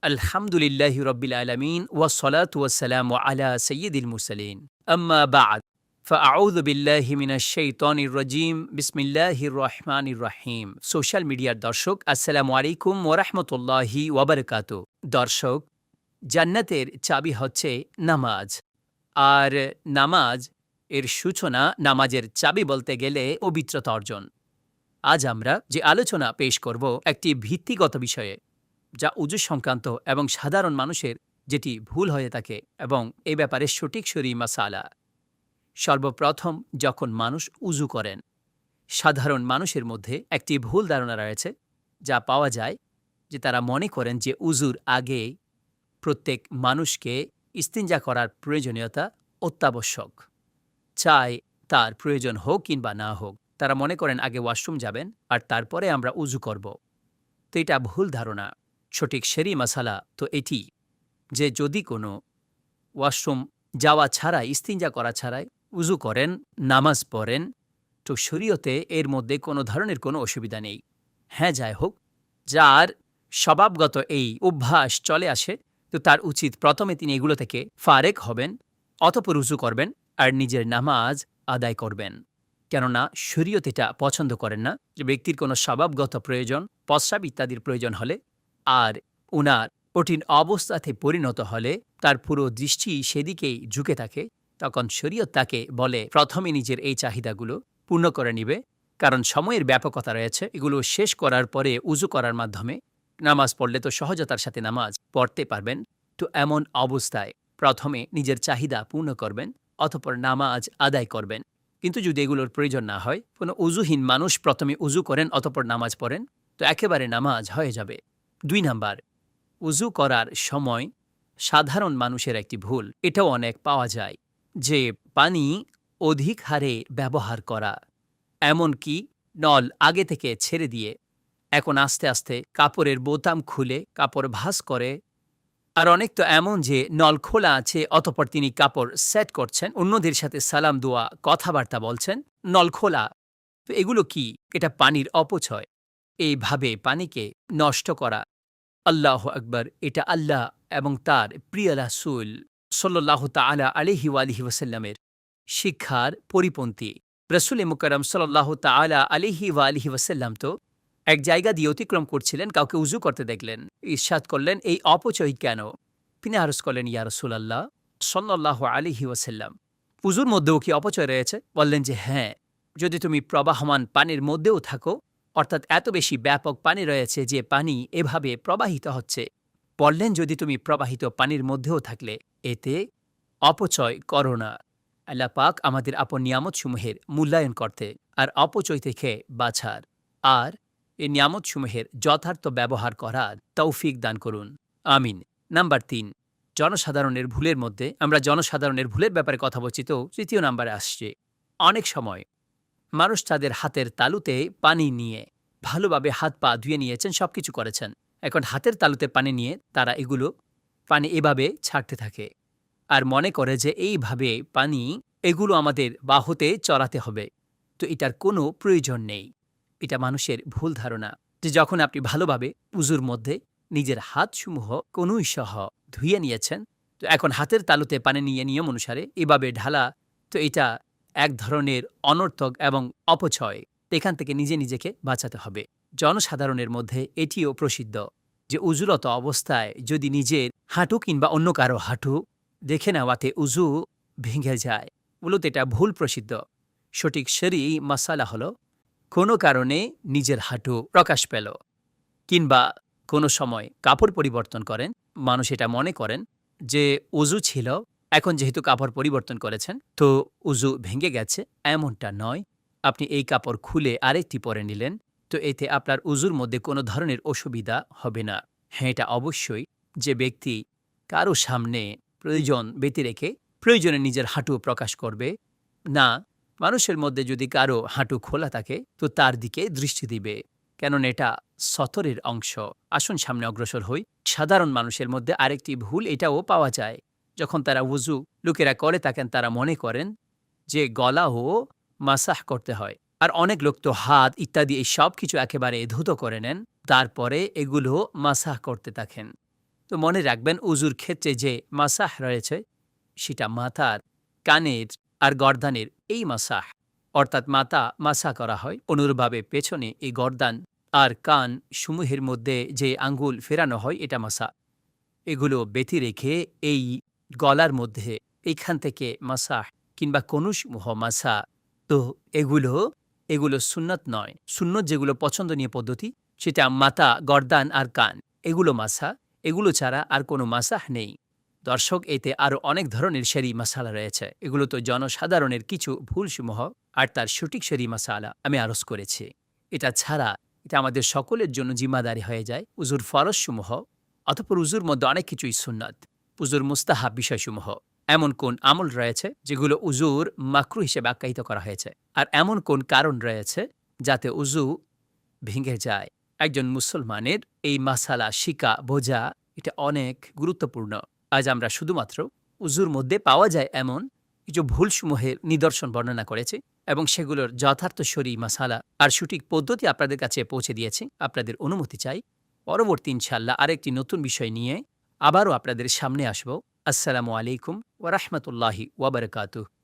আলহামদুলিল্লাহি রব্বিল আলামিন ওয়াসসালাতু ওয়াসসালামু আলা সাইয়্যিদিল মুরসালিন। আম্মা বা'দ ফাআউযু বিল্লাহি মিনাশ শাইতানির রাজীম। বিসমিল্লাহির রহমানির রহিম। সোশ্যাল মিডিয়ার দর্শক, আসসালামু আলাইকুম ওয়া রাহমাতুল্লাহি ওয়া বারাকাতুহু। দর্শক, জান্নাতের চাবি হচ্ছে নামাজ। আর নামাজ এর সূচনা, নামাজের চাবি বলতে গেলে পবিত্রতা অর্জন। আজ আমরা যে আলোচনা পেশ করব একটি ভিত্তিগত বিষয়ে, যা উযু সংক্রান্ত এবং সাধারণ মানুষের যেটি ভুল হয়ে থাকে এবং এ ব্যাপারে সঠিক শরঈ মাসালা। সর্বপ্রথম, যখন মানুষ উযু করেন, সাধারণ মানুষের মধ্যে একটি ভুল ধারণা রয়েছে যা পাওয়া যায়, যে তারা মনে করেন যে উযুর আগে প্রত্যেক মানুষকে ইস্তিনজা করার প্রয়োজনীয়তা অত্যাবশ্যক। চাই তার প্রয়োজন হোক কিংবা না হোক, তারা মনে করেন আগে ওয়াশরুম যাবেন আর তারপরে আমরা উযু করব। তো এটা ভুল ধারণা। সঠিক শরঈ মাসালা তো এটি যে যদি কোনো ওয়াশরুম যাওয়া ছাড়াই, ইস্তিনজা করা ছাড়াই উযু করেন, নামাজ পড়েন, তো শরীয়তে এর মধ্যে কোনো ধরনের কোনো অসুবিধা নেই। হ্যাঁ, যাই হোক, যার স্বভাবগত এই অভ্যাস চলে আসে, তো তার উচিত প্রথমে তিনি এগুলো থেকে ফারেক হবেন, অতঃপর উযু করবেন আর নিজের নামাজ আদায় করবেন। কেননা শরীয়ত এটা পছন্দ করেন না যে ব্যক্তির কোনো স্বভাবগত প্রয়োজন, প্রস্রাব ইত্যাদির প্রয়োজন হলে আর উনার কঠিন অবস্থাতে পরিণত হলে তার পুরো দৃষ্টি সেদিকেই ঝুঁকে থাকে, তখন শরীয়ত তাকে বলে প্রথমে নিজের এই চাহিদাগুলো পূর্ণ করে নিবে। কারণ সময়ের ব্যাপকতা রয়েছে, এগুলো শেষ করার পরে উযু করার মাধ্যমে নামাজ পড়লে তো সহজতার সাথে নামাজ পড়তে পারবেন। তো এমন অবস্থায় প্রথমে নিজের চাহিদা পূর্ণ করবেন, অতঃপর নামাজ আদায় করবেন। কিন্তু যদি এগুলোর প্রয়োজন না হয়, কোনো উযুহীন মানুষ প্রথমে উযু করেন অতঃপর নামাজ পড়েন, তো একেবারে নামাজ হয়ে যাবে। ২ নাম্বার, উযু করার সময় সাধারণ মানুষের একটি ভুল, এটাও অনেক পাওয়া যায়, যে পানি অধিক হারে ব্যবহার করা। এমনকি নল আগে থেকে ছেড়ে দিয়ে এখন আস্তে আস্তে কাপড়ের বোতাম খুলে কাপড় ভাঁজ করে। আর অনেক তো এমন যে নল খোলা আছে, অতঃপর তিনি কাপড় সেট করছেন, অন্যদের সাথে সালাম দোয়া কথাবার্তা বলছেন, নল খোলা। তো এগুলো কি? এটা পানির অপচয়। এইভাবে পানিকে নষ্ট করা, আল্লাহু আকবার, এটা আল্লাহ এবং তার প্রিয় রাসূল সাল্লাল্লাহু তাআলা আলাইহি ওয়া আলিহি ওয়াসাল্লামের শিক্ষার পরিপন্থী। রাসূল মুকাররম সাল্লাল্লাহু তাআলা আলাইহি ওয়া আলিহি ওয়াসাল্লাম তো এক জায়গা দিয়ে অতিক্রম করছিলেন, কাউকে উযু করতে দেখলেন, ইরশাদ করলেন, এই অপচয় কেন? তিনি আরজ করলেন, ইয়া রাসূলাল্লাহ সাল্লাল্লাহু আলাইহি ওয়াসাল্লাম, উযুর মধ্যেও কি অপচয় রয়েছে? বললেন যে হ্যাঁ, যদি তুমি প্রবাহমান পানির মধ্যেও থাকো, অর্থাৎ এত বেশি ব্যাপক পানি রয়েছে যে পানি এভাবে প্রবাহিত হচ্ছে। বললেন, যদি তুমি প্রবাহিত পানির মধ্যেও থাকলে এতে অপচয় করো না। আল্লাহ পাক আমাদের আপন নিয়ামতসমূহের মূল্যায়ন করতে আর অপচয় থেকে বাছার আর এই নিয়ামতসমূহের যথার্থ ব্যবহার করার তৌফিক দান করুন, আমিন। নাম্বার ৩, জনসাধারণের ভুলের মধ্যে আমরা জনসাধারণের ভুলের ব্যাপারে কথা বলছি, তো তৃতীয় নাম্বারে আসছে, অনেক সময় মানুষ তাদের হাতের তালুতে পানি নিয়ে ভালোভাবে হাত পা ধুয়ে নিয়েছেন, সবকিছু করেছেন, এখন হাতের তালুতে পানি নিয়ে তারা এগুলো পানি এভাবে ছাড়তে থাকে আর মনে করে যে এইভাবে পানি এগুলো আমাদের বাহুতে চড়াতে হবে। তো এটার কোনো প্রয়োজন নেই। এটা মানুষের ভুল ধারণা যে যখন আপনি ভালোভাবে উযুর মধ্যে নিজের হাতসমূহ কনুই সহ ধুয়ে নিয়েছেন, তো এখন হাতের তালুতে পানি নিয়ে নিয়ম অনুসারে এভাবে ঢালা, তো এটা এক ধরনের অনর্থক এবং অপচয়। এখান থেকে নিজেকে বাঁচাতে হবে। জনসাধারণের মধ্যে এটিও প্রসিদ্ধ যে উযুরত অবস্থায় যদি নিজের হাঁটু কিংবা অন্য কারো হাঁটু দেখে নেওয়াতে উযু ভেঙে যায়, মূলত এটা ভুল প্রসিদ্ধ। সঠিক শরঈ মাসালা হলো, কোনো কারণে নিজের হাঁটু প্রকাশ পেল কিংবা কোনো সময় কাপড় পরিবর্তন করেন, মানুষ এটা মনে করেন যে উযু ছিল, এখন যেহেতু কাপড় পরিবর্তন করেছেন তো উযু ভেঙে গেছে। এমনটা নয়। আপনি এই কাপড় খুলে আরেকটি পরে নিলেন, তো এতে আপনার উযুর মধ্যে কোনো ধরনের অসুবিধা হবে না। হ্যাঁ, এটা অবশ্যই যে ব্যক্তি কারো সামনে প্রয়োজন ব্যতি রেখে প্রয়োজনে নিজের হাঁটু প্রকাশ করবে না। মানুষের মধ্যে যদি কারো হাঁটু খোলা থাকে তো তার দিকে দৃষ্টি দিবে, কেননা এটা সতরের অংশ। আসুন সামনে অগ্রসর হই। সাধারণ মানুষের মধ্যে আরেকটি ভুল এটাও পাওয়া যায়, যখন তারা উযু লোকেরা করে থাকেন, তারা মনে করেন যে গলাও মাসাহ করতে হয়। আর অনেক লোক তো হাত ইত্যাদি এই সব কিছু একেবারে ধুতো করে নেন, তারপরে এগুলো মাসাহ করতে থাকেন। তো মনে রাখবেন উজুর ক্ষেত্রে যে মাসাহ রয়েছে সেটা মাথার, কানের আর গর্দানের এই মাসাহ, অর্থাৎ মাথা মাসা করা হয়, অনুরূপভাবে পেছনে এই গর্দান আর কান সমূহের মধ্যে যে আঙ্গুল ফেরানো হয় এটা মাসা। এগুলো বেঁধে রেখে এই গলার মধ্যে এইখান থেকে মাসাহ কিংবা কনুসমূহ মাসা, তো এগুলো এগুলো সুন্নত নয়। সুন্নত যেগুলো পছন্দনীয় পদ্ধতি সেটা মাথা, গর্দান আর কান, এগুলো মাসা। এগুলো ছাড়া আর কোনো মাসাহ নেই। দর্শক, এতে আরও অনেক ধরনের শরী মাসালা রয়েছে। এগুলো তো জনসাধারণের কিছু ভুলসমূহ আর তার সঠিক শরী মাসালা আমি আরজ করেছি। এটা ছাড়া এটা আমাদের সকলের জন্য জিম্মাদারি হয়ে যায় উজুর ফরজসমূহ। অতঃপর উজুর মধ্যে অনেক কিছুই সুন্নত, উজুর মুস্তাহাব বিষয়সমূহ। এমন কোন আমল রয়েছে যেগুলো উজুর মাকরু হিসেবে আখ্যায়িত করা হয়েছে, আর এমন কোন কারণ রয়েছে যাতে উজু ভেঙে যায়। একজন মুসলমানের এই মাসালা শিকা বোঝা এটা অনেক গুরুত্বপূর্ণ। আজ আমরা শুধুমাত্র উজুর মধ্যে পাওয়া যায় এমন কিছু ভুলসমূহের নিদর্শন বর্ণনা করেছি এবং সেগুলোর যথার্থ শরী মাসালা আর সঠিক পদ্ধতি আপনাদের কাছে পৌঁছে দিয়েছি। আপনাদের অনুমতি চাই পরবর্তী ইনশাআল্লাহ আরেকটি নতুন বিষয় নিয়ে আবারও আপনাদের সামনে আসব। আসসালামু আলাইকুম ওয়া রাহমাতুল্লাহি ওয়া বারাকাতুহু।